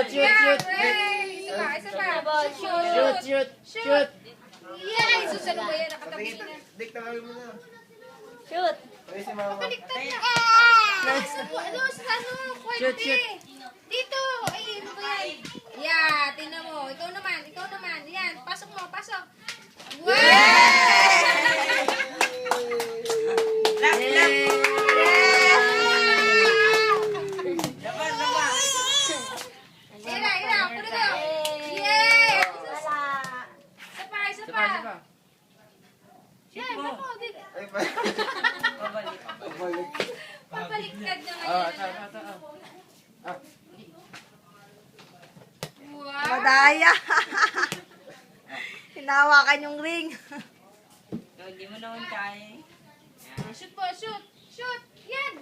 shoot. Isa pa, isa pa. Shoot, shoot, shoot. Yay! Susan mo yan, nakatabi na. Diktawin mo na. Shoot. Ay, si mama. Baliktad na. Ano, sa ano? Shoot, Kwente. shoot. Dito. Ay, ano ba yan? Yeah, tingnan mo. Ikaw naman, ikaw naman. Yan, pasok mo, pasok. Wow! Ira, ira, puro daw. Yay! Isa pa, isa pa. Yan, ako. Ay, pa. Pabalik. Pabaliktad na Oh, ngayon. ito. Wow! Madaya. Hinawakan yung ring. Hindi mo naman kaya. Shoot po, shoot. Shoot. Yan.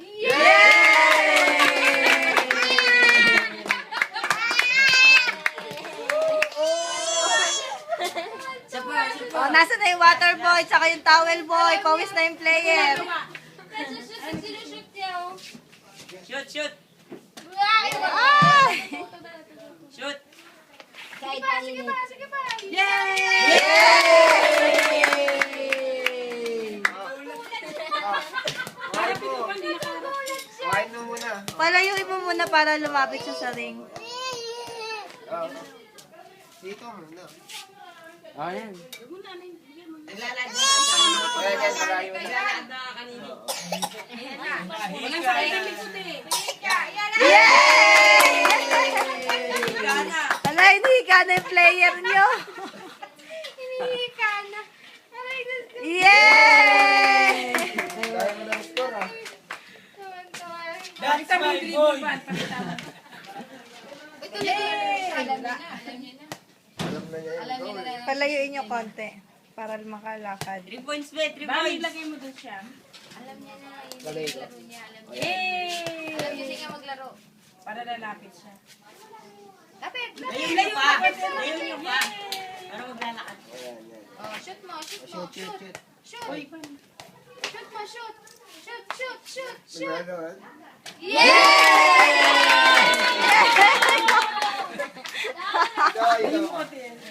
Oh, nasa na yung water boy, tsaka yung towel boy. Pawis na yung player. Shoot niya. Shoot, shoot. Ay! Shoot. Sige pa. Kain mo. Kain mo muna. Palayuin mo muna para lumapit siya sa ring. Dito muna. Oh, yan. Naglalad na sa ano. Kaya guys, malayo na. Naglalad na kanina. Ala, hindi ka na yung player nyo. Hinihika na. Aray, Diyos ko. Yay! Kaya mo na ang score ah. Tuwan-tuwan. That's my boy. Ito lang. Alam niya na. Alam na niya Alam yung niya goal. na. Palayuin nyo konti para makalakad. 3 points, be. 3 points. Alam niya na. Yung Lagay ko. laro niya. Alam niya. Alam niya nga maglaro. Para lalapit siya. Lapit. Layo niyo pa. Layo niyo pa. Para maglalakad. Ayan, yan. Oh, shoot mo. Shoot mo. Shoot, shoot, shoot. Shoot. Shoot mo. Shoot. Shoot. Nagagawa. Yay! Ikaw.